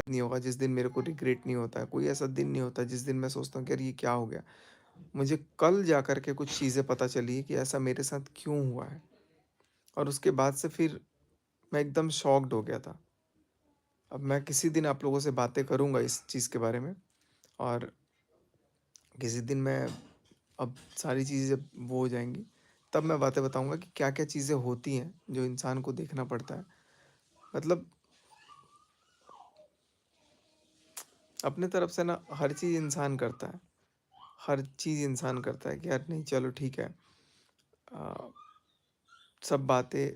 नहीं होगा जिस दिन मेरे को रिग्रेट नहीं होता है, कोई ऐसा दिन नहीं होता जिस दिन मैं सोचता हूँ कि यार ये क्या हो गया? मुझे कल जा कर के कुछ चीज़ें पता चली कि ऐसा मेरे साथ क्यों हुआ है, और उसके बाद से फिर मैं एकदम शॉक्ड हो गया था। अब मैं किसी दिन आप लोगों से बातें करूँगा इस चीज़ के बारे में, और किसी दिन मैं, अब सारी चीज़ें जब वो हो जाएँगी, तब मैं बातें बताऊँगा कि क्या-क्या चीज़ें होती हैं, जो इंसान को देखना पड़ता है। मतलब अपने तरफ से ना हर चीज़ इंसान करता है, हर चीज़ इंसान करता है कि यार नहीं चलो ठीक है। अ, सब बातें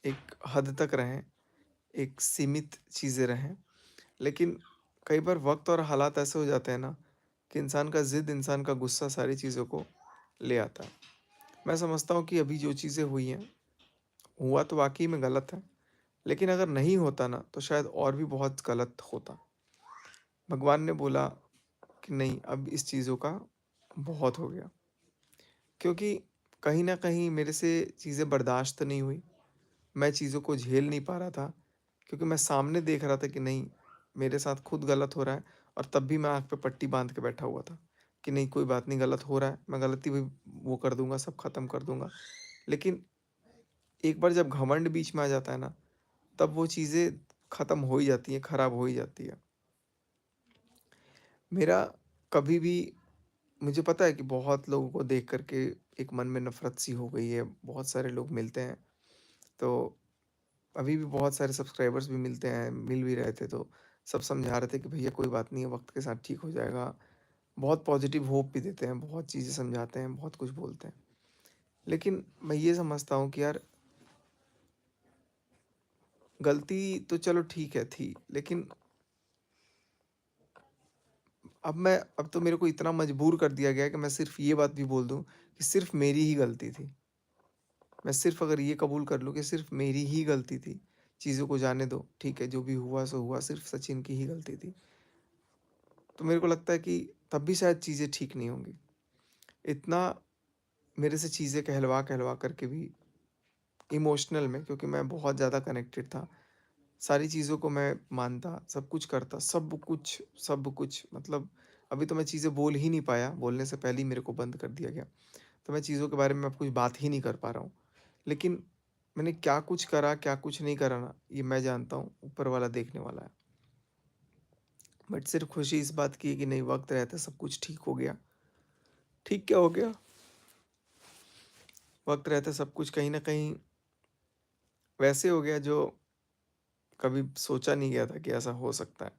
एक हद तक रहें, एक सीमित चीज़ें रहें। लेकिन कई बार वक़्त और हालात ऐसे हो जाते हैं ना कि इंसान का ज़िद, इंसान का गुस्सा सारी चीज़ों को ले आता है। मैं समझता हूँ कि अभी जो चीज़ें हुई हैं, हुआ तो वाक़ई में गलत है, लेकिन अगर नहीं होता ना तो शायद और भी बहुत गलत होता। भगवान ने बोला कि नहीं अब इस चीज़ों का बहुत हो गया, क्योंकि कहीं न कहीं मेरे से चीज़ें बर्दाश्त नहीं हुई। मैं चीज़ों को झेल नहीं पा रहा था, क्योंकि मैं सामने देख रहा था कि नहीं, मेरे साथ खुद गलत हो रहा है, और तब भी मैं आँख पे पट्टी बाँध के बैठा हुआ था कि नहीं कोई बात नहीं, गलत हो रहा है, मैं गलती भी वो कर दूँगा, सब ख़त्म कर दूँगा। लेकिन एक बार जब घमंड बीच में आ जाता है ना, तब वो चीज़ें ख़त्म हो ही जाती हैं, ख़राब हो ही जाती है। मेरा कभी भी, मुझे पता है कि बहुत लोगों को देख कर के एक मन में नफ़रत सी हो गई है, बहुत सारे लोग मिलते हैं, तो अभी भी बहुत सारे सब्सक्राइबर्स भी मिलते हैं, मिल भी रहे थे, तो सब समझा रहे थे कि भैया कोई बात नहीं है, वक़्त के साथ ठीक हो जाएगा। बहुत पॉज़िटिव होप भी देते हैं, बहुत चीज़ें समझाते हैं, बहुत कुछ बोलते हैं। लेकिन मैं ये समझता हूँ कि यार गलती तो चलो ठीक है थी, लेकिन अब तो मेरे को इतना मजबूर कर दिया गया है कि मैं सिर्फ़ ये बात भी बोल दूँ कि सिर्फ़ मेरी ही गलती थी। मैं सिर्फ़ अगर ये कबूल कर लूँ कि सिर्फ़ मेरी ही गलती थी, चीज़ों को जाने दो, ठीक है, जो भी हुआ सो हुआ, सिर्फ़ सचिन की ही गलती थी। तो मेरे को लगता है कि तब भी शायद चीज़ें ठीक नहीं होंगी। इतना मेरे से चीज़ें कहलवा-कहलवा करके भी इमोशनल में, क्योंकि मैं बहुत ज़्यादा कनेक्टेड था, सारी चीज़ों को मैं मानता, सब कुछ करता, सब कुछ मतलब अभी तो मैं चीज़ें बोल ही नहीं पाया, बोलने से पहले ही मेरे को बंद कर दिया गया। तो मैं चीज़ों के बारे में अब कुछ बात ही नहीं कर पा रहा हूँ। लेकिन मैंने क्या कुछ करा, क्या कुछ नहीं करा ना, ये मैं जानता हूँ, ऊपर वाला देखने वाला है। बट सिर्फ़ खुशी इस बात की है कि नहीं, वक़्त रहते सब कुछ ठीक हो गया। ठीक क्या हो गया? वक़्त रहते सब कुछ कहीं न कहीं वैसे हो गया जो कभी सोचा नहीं गया था कि ऐसा हो सकता है।